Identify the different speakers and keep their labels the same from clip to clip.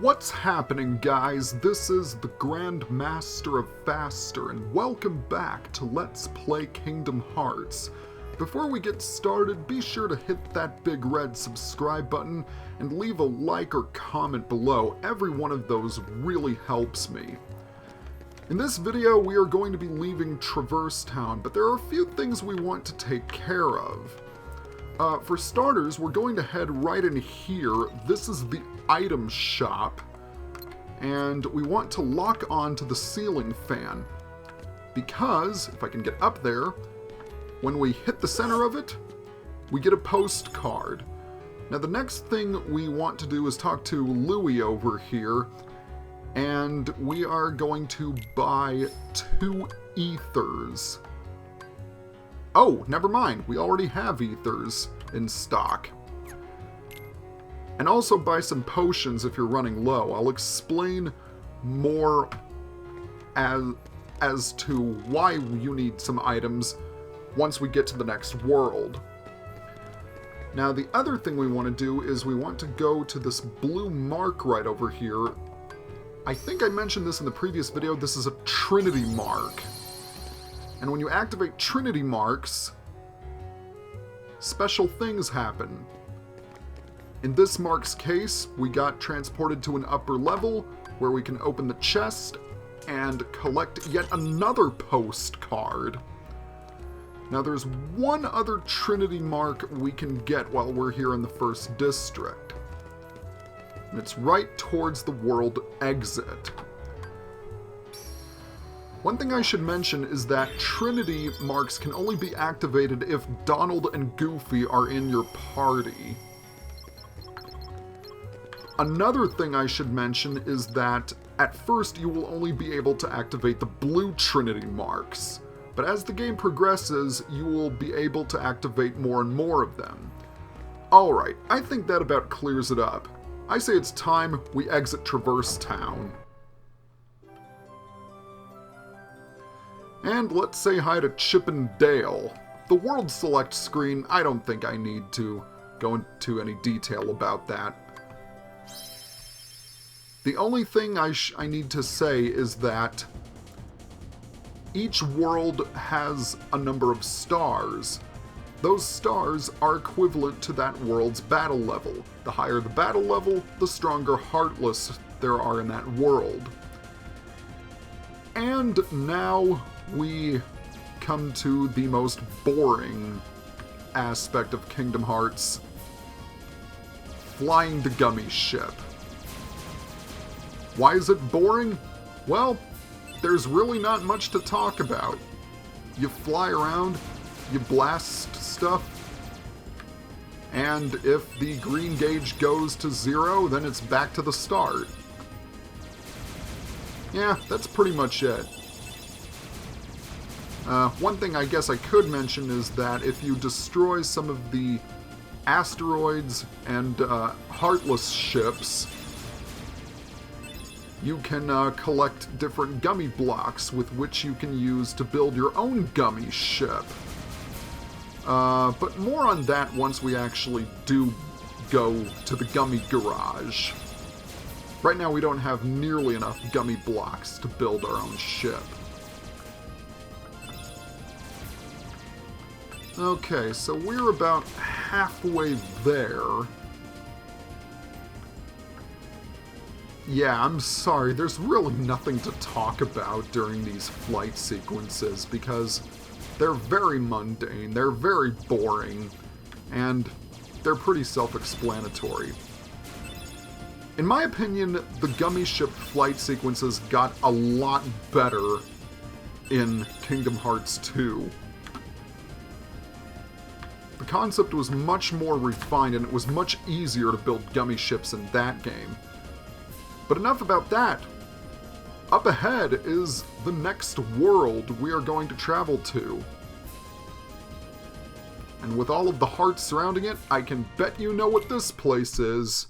Speaker 1: What's happening, guys? This is the Grand Master of Faster, and welcome back to Let's Play Kingdom Hearts. Before we get started, be sure to hit that big red subscribe button and leave a like or comment below. Every one of those really helps me. In this video, we are going to be leaving Traverse Town, but there are a few things we want to take care of. For starters, we're going to head right in here. This is the item shop, and we want to lock on to the ceiling fan, because, if I can get up there, when we hit the center of it, we get a postcard. Now the next thing we want to do is talk to Louie over here, and we are going to buy 2 ethers. Oh, never mind, we already have ethers in stock. And also buy some potions if you're running low. I'll explain more as to why you need some items once we get to the next world. Now the other thing we want to do is we want to go to this blue mark right over here. I think I mentioned this in the previous video, this is a Trinity mark. And when you activate Trinity marks, special things happen. In this mark's case, we got transported to an upper level where we can open the chest and collect yet another postcard. Now there's one other Trinity mark we can get while we're here in the first district. And it's right towards the world exit. One thing I should mention is that Trinity marks can only be activated if Donald and Goofy are in your party. Another thing I should mention is that at first you will only be able to activate the blue Trinity marks, but as the game progresses you will be able to activate more and more of them. Alright, I think that about clears it up. I say it's time we exit Traverse Town. And let's say hi to Chip and Dale. The World Select screen, I don't think I need to go into any detail about that. The only thing I need to say is that each world has a number of stars. Those stars are equivalent to that world's battle level. The higher the battle level, the stronger Heartless there are in that world. And now we come to the most boring aspect of Kingdom Hearts: flying the gummy ship. Why is it boring? Well, there's really not much to talk about. You fly around, you blast stuff, and if the green gauge goes to 0, then it's back to the start. Yeah, that's pretty much it. One thing I guess I could mention is that if you destroy some of the asteroids and Heartless ships, you can collect different gummy blocks with which you can use to build your own gummy ship. But more on that once we actually do go to the gummy garage. Right now we don't have nearly enough gummy blocks to build our own ship. Okay, so we're about halfway there. Yeah, I'm sorry, there's really nothing to talk about during these flight sequences because they're very mundane, they're very boring, and they're pretty self-explanatory. In my opinion, the gummy ship flight sequences got a lot better in Kingdom Hearts 2. The concept was much more refined and it was much easier to build gummy ships in that game. But enough about that. Up ahead is the next world we are going to travel to. And with all of the hearts surrounding it, I can bet you know what this place is.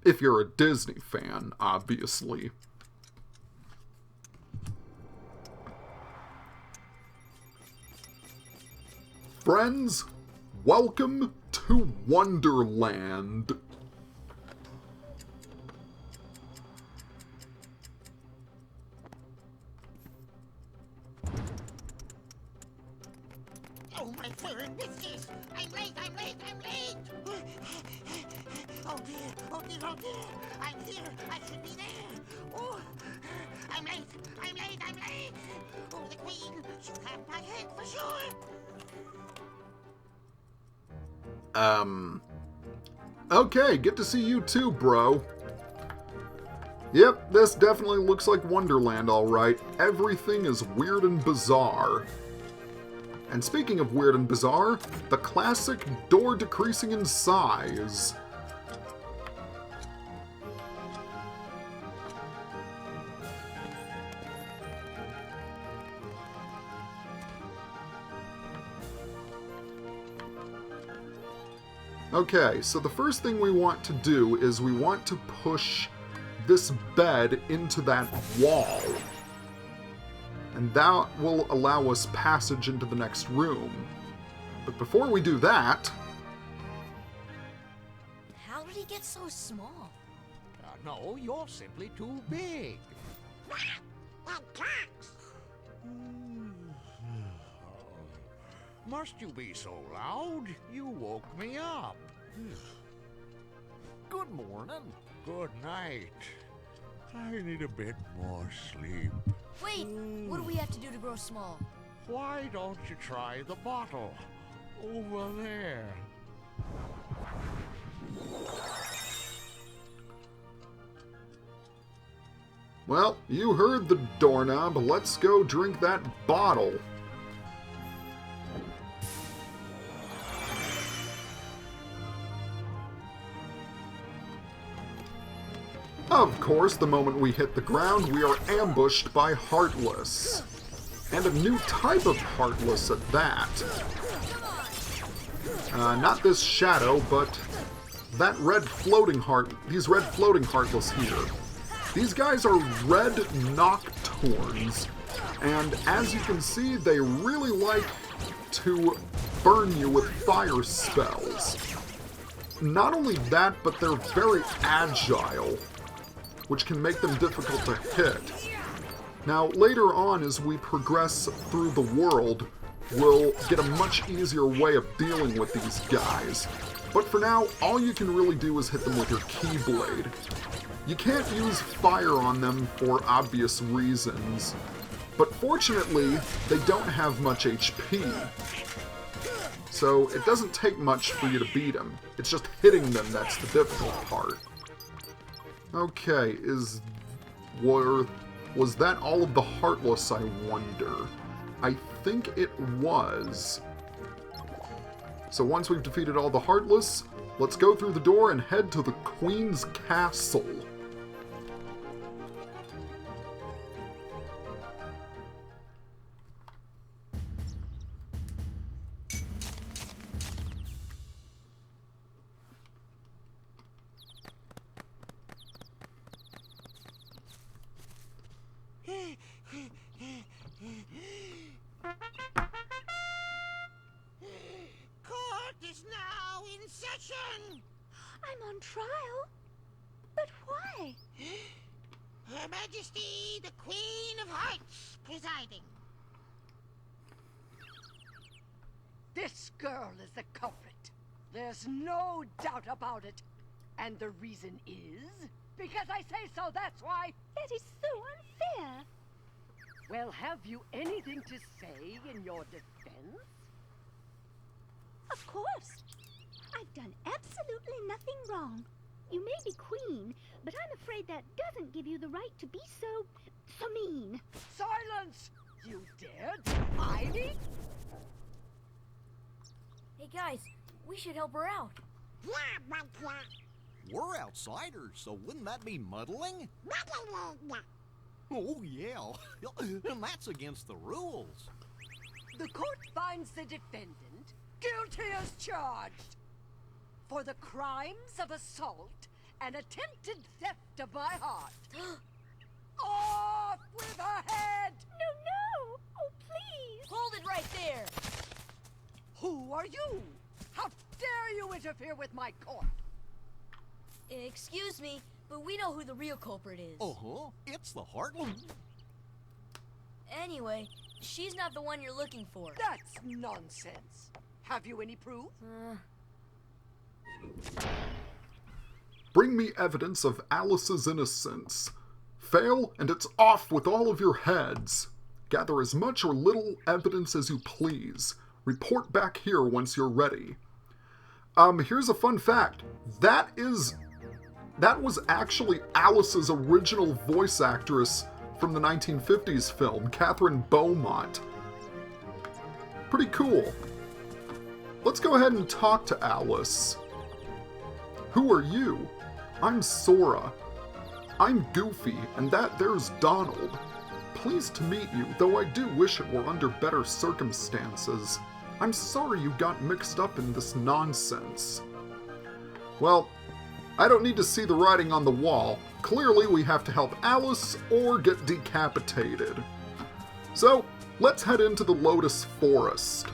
Speaker 1: If you're a Disney fan, obviously. Friends, welcome to Wonderland.
Speaker 2: Oh, my fur biscuits! I'm late, I'm late, I'm late! Oh dear, oh dear, oh dear! I'm here, I should be there! Oh, I'm late, I'm late, I'm late! Oh, the queen, she'll have my head for sure!
Speaker 1: Okay, good to see you too, bro. Yep, this definitely looks like Wonderland, alright. Everything is weird and bizarre. And speaking of weird and bizarre, the classic door decreasing in size. Okay, so the first thing we want to do is we want to push this bed into that wall. And that will allow us passage into the next room. But before we do that...
Speaker 3: How did he get so small?
Speaker 4: No, you're simply too big.
Speaker 2: That clocks!
Speaker 4: Must you be so loud? You woke me up.
Speaker 5: Good morning.
Speaker 4: Good night. I need a bit more sleep.
Speaker 3: Wait, what do we have to do to grow small?
Speaker 4: Why don't you try the bottle? Over there.
Speaker 1: Well, you heard the doorknob. Let's go drink that bottle. Of course, the moment we hit the ground, we are ambushed by Heartless. And a new type of Heartless at that. Not this Shadow, but that red floating these red floating Heartless here. These guys are red Nocturnes, and as you can see, they really like to burn you with fire spells. Not only that, but they're very agile, which can make them difficult to hit. Now, later on, as we progress through the world, we'll get a much easier way of dealing with these guys. But for now, all you can really do is hit them with your Keyblade. You can't use fire on them for obvious reasons, but fortunately, they don't have much HP. So it doesn't take much for you to beat them. It's just hitting them that's the difficult part. Okay, was that all of the Heartless, I wonder? I think it was. So once we've defeated all the Heartless, let's go through the door and head to the Queen's Castle.
Speaker 2: Court is now in session!
Speaker 6: I'm on trial? But why?
Speaker 2: Her Majesty, the Queen of Hearts, presiding.
Speaker 7: This girl is the culprit. There's no doubt about it. And the reason is because I say so, that's why.
Speaker 6: That is so unfair.
Speaker 7: Well, have you anything to say in your defense?
Speaker 6: Of course. I've done absolutely nothing wrong. You may be queen, but I'm afraid that doesn't give you the right to be so mean.
Speaker 7: Silence! You dared defy me?
Speaker 3: Hey guys, we should help her out.
Speaker 5: We're outsiders, so wouldn't that be muddling? Oh, yeah. And that's against the rules.
Speaker 7: The court finds the defendant guilty as charged for the crimes of assault and attempted theft of my heart. Off with her head!
Speaker 6: No! Oh, please!
Speaker 3: Hold it right there!
Speaker 7: Who are you? How dare you interfere with my court?
Speaker 3: Excuse me, but we know who the real culprit is.
Speaker 5: Uh-huh. It's the Heartless.
Speaker 3: Anyway, she's not the one you're looking for.
Speaker 7: That's nonsense. Have you any proof?
Speaker 1: Bring me evidence of Alice's innocence. Fail, and it's off with all of your heads. Gather as much or little evidence as you please. Report back here once you're ready. Here's a fun fact. That was actually Alice's original voice actress from the 1950s film, Catherine Beaumont. Pretty cool. Let's go ahead and talk to Alice. Who are you? I'm Sora. I'm Goofy, and there's Donald. Pleased to meet you, though I do wish it were under better circumstances. I'm sorry you got mixed up in this nonsense. Well, I don't need to see the writing on the wall. Clearly we have to help Alice or get decapitated. So, let's head into the Lotus Forest.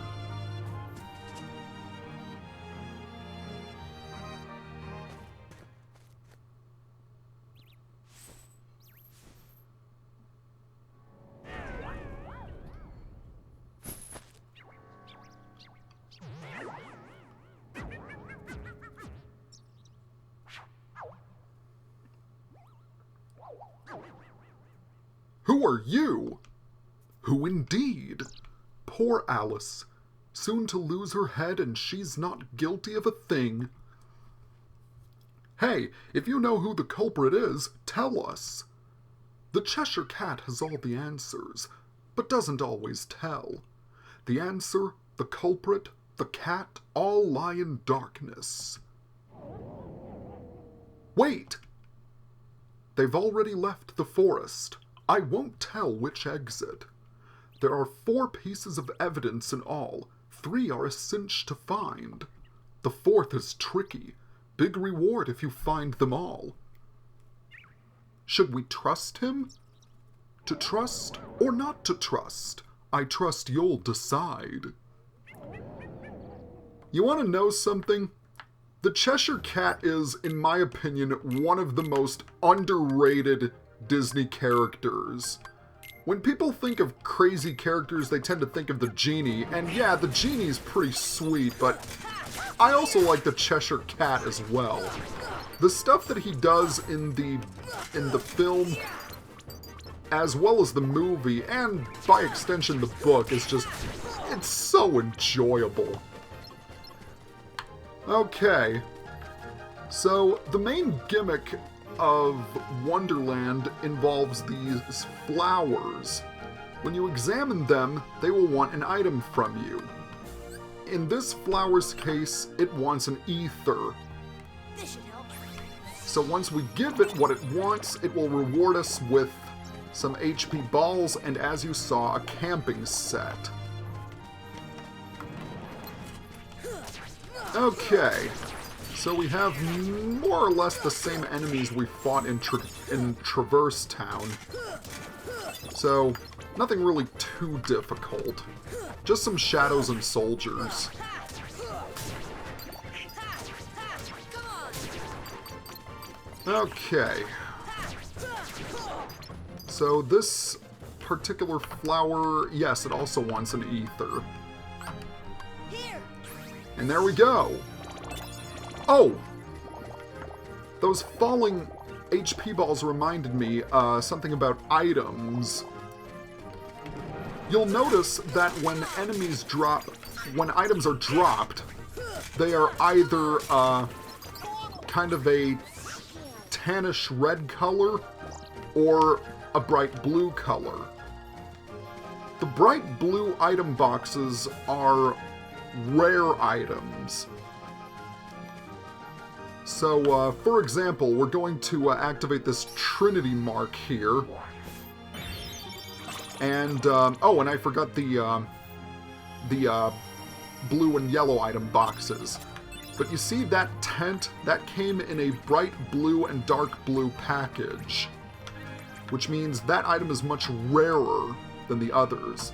Speaker 1: Who are you? Who indeed? Poor Alice, soon to lose her head, and she's not guilty of a thing. Hey, if you know who the culprit is, tell us. The Cheshire Cat has all the answers, but doesn't always tell. The answer, the culprit, the cat, all lie in darkness. Wait! They've already left the forest. I won't tell which exit. There are 4 pieces of evidence in all. 3 are a cinch to find. The 4th is tricky. Big reward if you find them all. Should we trust him? To trust or not to trust? I trust you'll decide. You want to know something? The Cheshire Cat is, in my opinion, one of the most underrated Disney characters. When people think of crazy characters, they tend to think of the genie, and yeah, the genie's pretty sweet, but I also like the Cheshire Cat as well. The stuff that he does in the film, as well as the movie, and by extension the book, is just, it's so enjoyable. Okay, so the main gimmick of Wonderland involves these flowers. When you examine them, they will want an item from you. In this flower's case, it wants an ether.
Speaker 3: This should help.
Speaker 1: So once we give it what it wants, it will reward us with some HP balls and, as you saw, a camping set. Okay. So we have more or less the same enemies we fought in Traverse Town. So, nothing really too difficult. Just some shadows and soldiers. Okay. So this particular flower, yes, it also wants an ether. And there we go. Oh! Those falling HP balls reminded me something about items. You'll notice that when items are dropped, they are either kind of a tannish red color or a bright blue color. The bright blue item boxes are rare items. So, for example, we're going to activate this Trinity mark here. And, oh, and I forgot the blue and yellow item boxes. But you see that tent? That came in a bright blue and dark blue package. Which means that item is much rarer than the others.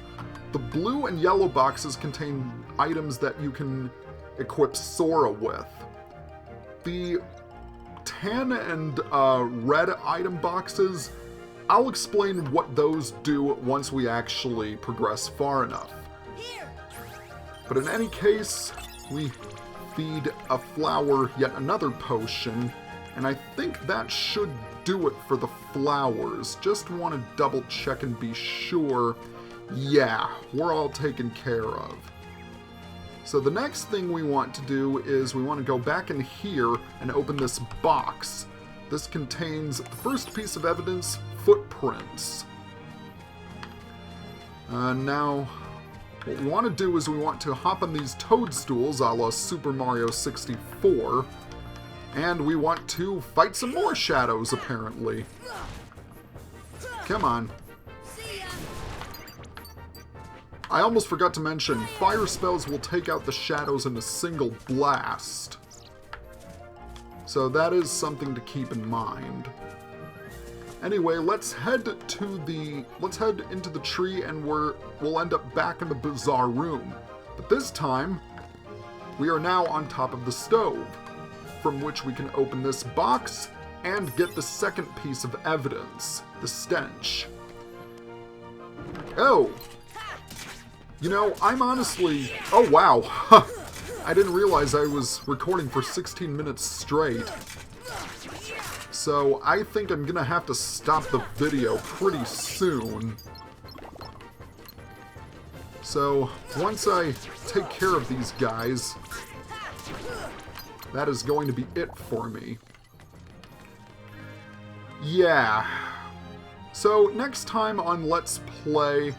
Speaker 1: The blue and yellow boxes contain items that you can equip Sora with. The tan and red item boxes I'll explain what those do once we actually progress far enough. But in any case, we feed a flower yet another potion, and I think that should do it for the flowers. Just want to double check and be sure. Yeah, we're all taken care of. So the next thing we want to do is we want to go back in here and open this box. This contains the first piece of evidence, footprints. Now, what we want to do is we want to hop on these toadstools a la Super Mario 64, and we want to fight some more shadows, apparently. Come on. I almost forgot to mention, fire spells will take out the shadows in a single blast. So that is something to keep in mind. Anyway, let's head into the tree, and we'll end up back in the bizarre room. But this time, we are now on top of the stove, from which we can open this box and get the second piece of evidence, the stench. Oh! You know, I'm honestly... Oh, wow. I didn't realize I was recording for 16 minutes straight. So I think I'm gonna have to stop the video pretty soon. So once I take care of these guys, that is going to be it for me. Yeah. So next time on Let's Play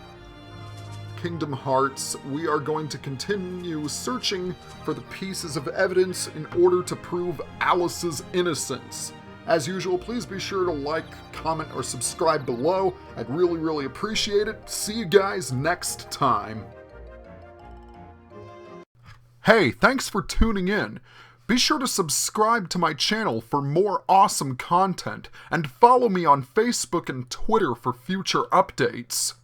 Speaker 1: Kingdom Hearts, we are going to continue searching for the pieces of evidence in order to prove Alice's innocence. As usual, please be sure to like, comment, or subscribe below. I'd really, really appreciate it. See you guys next time. Hey, thanks for tuning in. Be sure to subscribe to my channel for more awesome content, and follow me on Facebook and Twitter for future updates.